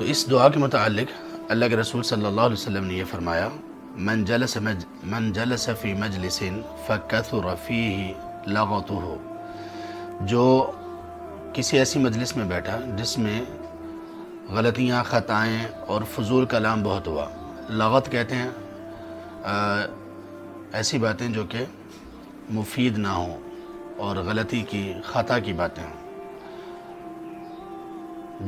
تو اس دعا کے متعلق اللہ کے رسول صلی اللہ علیہ وسلم نے یہ فرمایا، من جلس فی مجلس فکثر فیہ لغطہ، جو کسی ایسی مجلس میں بیٹھا جس میں غلطیاں، خطائیں اور فضول کلام بہت ہوا۔ لغت کہتے ہیں ایسی باتیں جو کہ مفید نہ ہوں اور غلطی کی، خطا کی باتیں ہوں،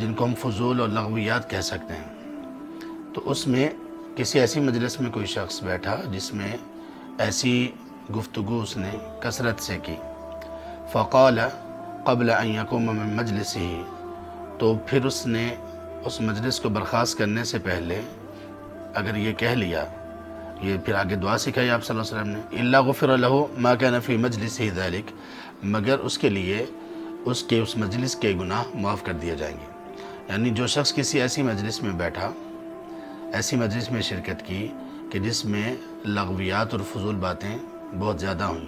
جن کو ہم فضول اور لغویات کہہ سکتے ہیں۔ تو اس میں کسی ایسی مجلس میں کوئی شخص بیٹھا جس میں ایسی گفتگو اس نے کثرت سے کی، فقال قبل ان یقوم من مجلسہ، تو پھر اس نے اس مجلس کو برخاست کرنے سے پہلے اگر یہ کہہ لیا، یہ پھر آگے دعا سکھائی آپ صلی اللہ علیہ وسلم نے، الا غفر لہ ما کان فی مجلسہ ذلک، مگر اس کے لیے اس مجلس کے گناہ معاف کر دیے جائیں گے۔ یعنی جو شخص کسی ایسی مجلس میں بیٹھا، ایسی مجلس میں شرکت کی کہ جس میں لغویات اور فضول باتیں بہت زیادہ ہوئیں،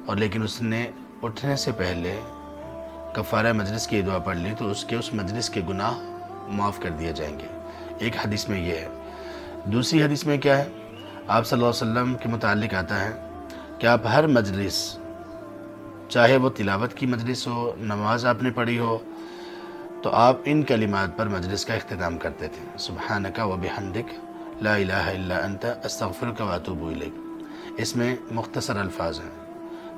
اور لیکن اس نے اٹھنے سے پہلے کفارہ مجلس کی دعا پڑھ لی، تو اس مجلس کے گناہ معاف کر دیے جائیں گے۔ ایک حدیث میں یہ ہے۔ دوسری حدیث میں کیا ہے؟ آپ صلی اللہ علیہ وسلم کے متعلق آتا ہے کہ آپ ہر مجلس، چاہے وہ تلاوت کی مجلس ہو، نماز آپ نے پڑھی ہو، تو آپ ان کلمات پر مجلس کا اختتام کرتے تھے، سبحانک و بحمدک لا الہ الا انت استغفرک و اتوب الیک۔ اس میں مختصر الفاظ ہیں،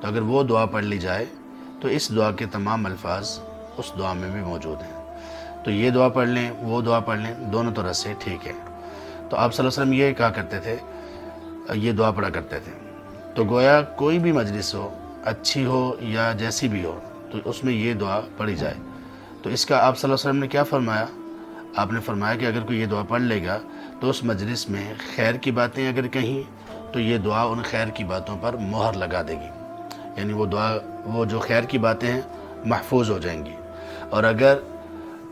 تو اگر وہ دعا پڑھ لی جائے تو اس دعا کے تمام الفاظ اس دعا میں بھی موجود ہیں۔ تو یہ دعا پڑھ لیں، وہ دعا پڑھ لیں، دونوں طرح سے ٹھیک ہے۔ تو آپ صلی اللہ علیہ وسلم یہ کہا کرتے تھے، یہ دعا پڑھا کرتے تھے۔ تو گویا کوئی بھی مجلس ہو، اچھی ہو یا جیسی بھی ہو، تو اس میں یہ دعا پڑھی جائے۔ تو اس کا آپ صلی اللہ علیہ وسلم نے کیا فرمایا؟ آپ نے فرمایا کہ اگر کوئی یہ دعا پڑھ لے گا تو اس مجلس میں خیر کی باتیں اگر کہیں تو یہ دعا ان خیر کی باتوں پر مہر لگا دے گی، یعنی وہ جو خیر کی باتیں ہیں محفوظ ہو جائیں گی، اور اگر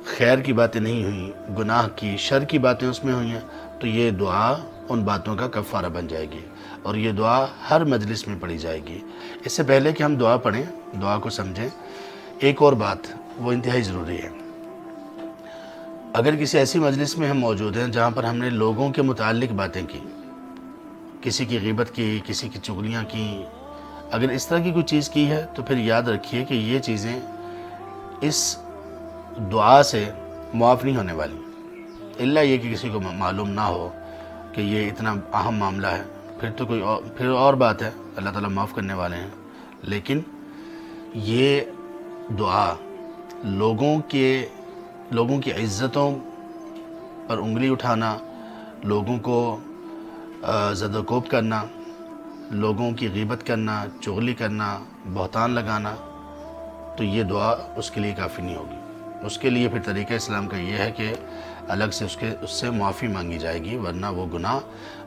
خیر کی باتیں نہیں ہوئیں، گناہ کی، شر کی باتیں اس میں ہوئی ہیں، تو یہ دعا ان باتوں کا کفارہ بن جائے گی، اور یہ دعا ہر مجلس میں پڑھی جائے گی۔ اس سے پہلے کہ ہم دعا پڑھیں، دعا کو سمجھیں، ایک اور بات وہ انتہائی ضروری ہے۔ اگر کسی ایسی مجلس میں ہم موجود ہیں جہاں پر ہم نے لوگوں کے متعلق باتیں کی، کسی کی غیبت کی، کسی کی چغلیاں کی، اگر اس طرح کی کوئی چیز کی ہے، تو پھر یاد رکھیے کہ یہ چیزیں اس دعا سے معاف نہیں ہونے والی، الا یہ کہ کسی کو معلوم نہ ہو کہ یہ اتنا اہم معاملہ ہے، پھر اور بات ہے، اللہ تعالیٰ معاف کرنے والے ہیں۔ لیکن یہ دعا لوگوں کی عزتوں پر انگلی اٹھانا، لوگوں کو زد و کوب کرنا، لوگوں کی غیبت کرنا، چغلی کرنا، بہتان لگانا، تو یہ دعا اس کے لیے کافی نہیں ہوگی۔ اس کے لیے پھر طریقہ اسلام کا یہ ہے کہ الگ سے اس سے معافی مانگی جائے گی، ورنہ وہ گناہ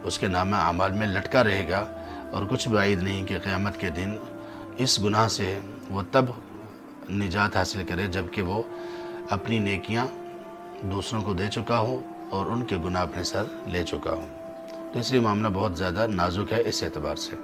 اس کے نامہ اعمال میں لٹکا رہے گا، اور کچھ بعید نہیں کہ قیامت کے دن اس گناہ سے وہ تب نجات حاصل کرے جب کہ وہ اپنی نیکیاں دوسروں کو دے چکا ہو اور ان کے گناہ اپنے سر لے چکا ہو۔ تو اس لیے معاملہ بہت زیادہ نازک ہے اس اعتبار سے۔